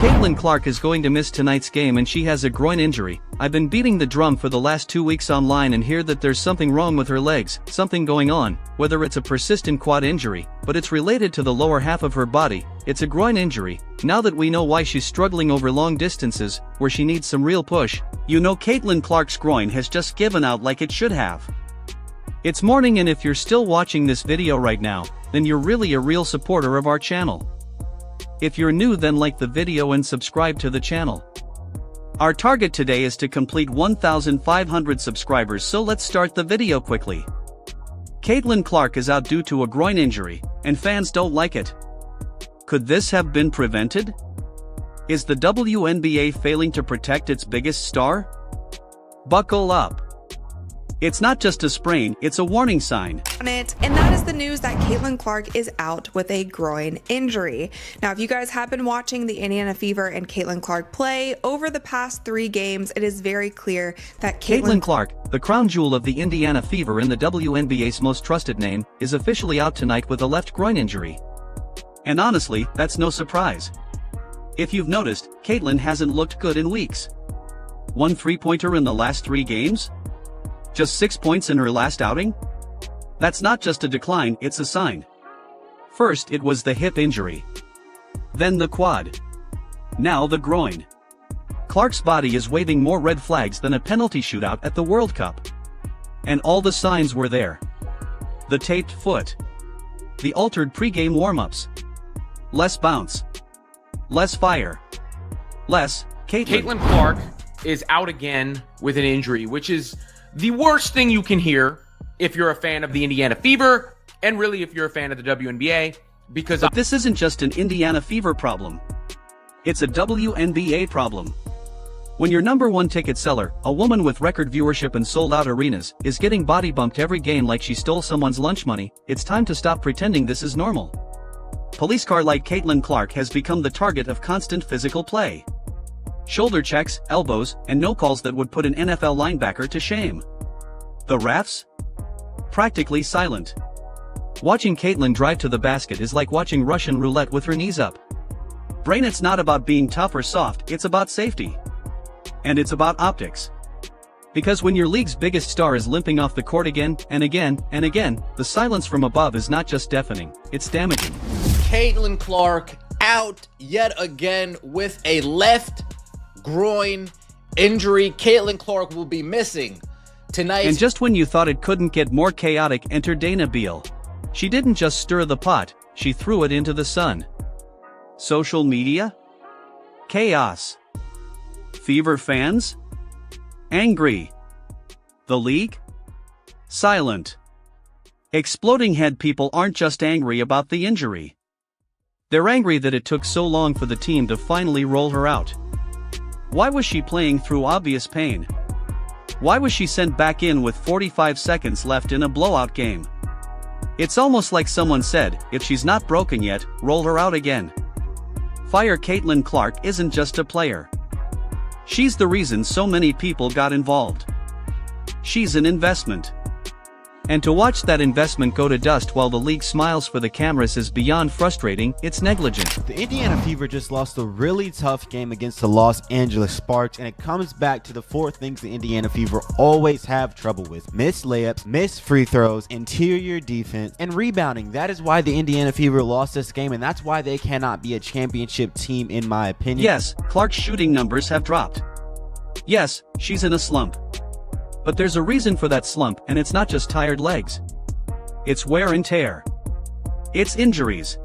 Caitlin Clark is going to miss tonight's game and she has a groin injury. I've been beating the drum for the last 2 weeks online and hear that there's something wrong with her legs, something going on, whether it's a persistent quad injury, but it's related to the lower half of her body. It's a groin injury. Now that we know why she's struggling over long distances, where she needs some real push, you know Caitlin Clark's groin has just given out like it should have. It's morning and if you're still watching this video right now, then you're really a real supporter of our channel. If you're new, then like the video and subscribe to the channel. Our target today is to complete 1,500 subscribers, so let's start the video quickly. Caitlin Clark is out due to a groin injury, and fans don't like it. Could this have been prevented? Is the WNBA failing to protect its biggest star? Buckle up. It's not just a sprain, it's a warning sign. And that is the news that Caitlin Clark is out with a groin injury. Now, if you guys have been watching the Indiana Fever and Caitlin Clark play over the past 3 games, it is very clear that Caitlin Clark, the crown jewel of the Indiana Fever and the WNBA's most trusted name, is officially out tonight with a left groin injury. And honestly, that's no surprise. If you've noticed, Caitlin hasn't looked good in weeks. 1 3-pointer in the last 3 games? Just 6 points in her last outing? That's not just a decline, it's a sign. First it was the hip injury. Then the quad. Now the groin. Clark's body is waving more red flags than a penalty shootout at the World Cup. And all the signs were there. The taped foot. The altered pre-game warm-ups. Less bounce. Less fire. Less Caitlin Clark is out again with an injury, which is the worst thing you can hear if you're a fan of the Indiana Fever, and really if you're a fan of the WNBA, because But this isn't just an Indiana Fever problem. It's a WNBA problem. When your #1 ticket seller, a woman with record viewership and sold-out arenas, is getting body bumped every game like she stole someone's lunch money, it's time to stop pretending this is normal. Police car like Caitlin Clark has become the target of constant physical play. Shoulder checks, elbows, and no calls that would put an NFL linebacker to shame. The refs? Practically silent. Watching Caitlin drive to the basket is like watching Russian roulette with her knees up. Brain, it's not about being tough or soft, it's about safety. And it's about optics. Because when your league's biggest star is limping off the court again, and again, and again, the silence from above is not just deafening, it's damaging. Caitlin Clark out yet again with a left groin injury. Caitlin Clark will be missing tonight. And just when you thought it couldn't get more chaotic, enter Dana Beal. She didn't just stir the pot, she threw it into the sun. Social media? Chaos. Fever fans? Angry. The league? Silent. Exploding head people aren't just angry about the injury. They're angry that it took so long for the team to finally roll her out. Why was she playing through obvious pain? Why was she sent back in with 45 seconds left in a blowout game? It's almost like someone said, if she's not broken yet, roll her out again. Fire Caitlin Clark isn't just a player. She's the reason so many people got involved. She's an investment. And to watch that investment go to dust while the league smiles for the cameras is beyond frustrating, it's negligent. The Indiana Fever just lost a really tough game against the Los Angeles Sparks, and it comes back to the 4 things the Indiana Fever always have trouble with: missed layups, missed free throws, interior defense, and rebounding. That is why the Indiana Fever lost this game, and that's why they cannot be a championship team in my opinion. Yes, Clark's shooting numbers have dropped. Yes, she's in a slump. But there's a reason for that slump, and it's not just tired legs. It's wear and tear. It's injuries.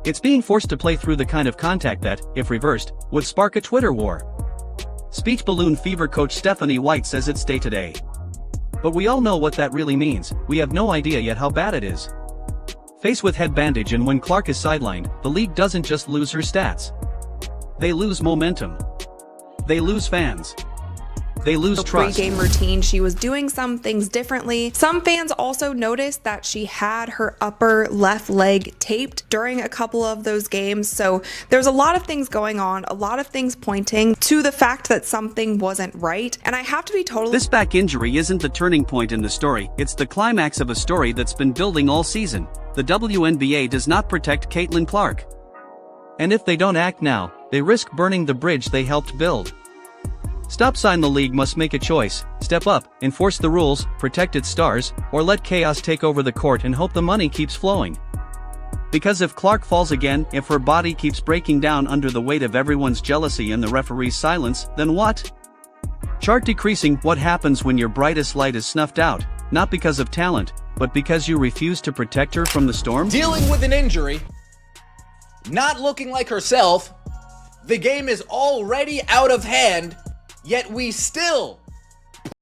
It's being forced to play through the kind of contact that, if reversed, would spark a Twitter war. Speech balloon Fever coach Stephanie White says it's day-to-day. But we all know what that really means, we have no idea yet how bad it is. Face with head bandage, and when Clark is sidelined, the league doesn't just lose her stats. They lose momentum. They lose fans. They lose trust. Pre-game routine, she was doing some things differently. Some fans also noticed that she had her upper left leg taped during a couple of those games. So there's a lot of things going on, a lot of things pointing to the fact that something wasn't right. And I have to be totally— This back injury isn't the turning point in the story, it's the climax of a story that's been building all season. The WNBA does not protect Caitlin Clark. And if they don't act now, they risk burning the bridge they helped build. Stop sign. The league must make a choice: step up, enforce the rules, protect its stars, or let chaos take over the court and hope the money keeps flowing. Because if Clark falls again, if her body keeps breaking down under the weight of everyone's jealousy and the referee's silence, then what? Chart decreasing. What happens when your brightest light is snuffed out, not because of talent, but because you refuse to protect her from the storm? Dealing with an injury, not looking like herself, the game is already out of hand, yet we still...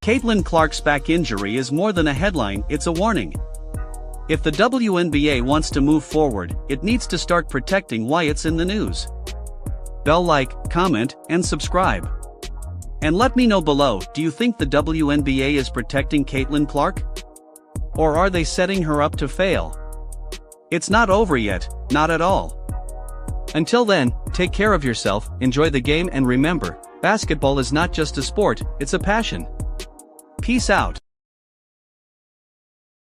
Caitlin Clark's back injury is more than a headline, it's a warning. If the WNBA wants to move forward, it needs to start protecting why it's in the news. Bell, like, comment, and subscribe. And let me know below, do you think the WNBA is protecting Caitlin Clark? Or are they setting her up to fail? It's not over yet, not at all. Until then, take care of yourself, enjoy the game, and remember, basketball is not just a sport, it's a passion. Peace out.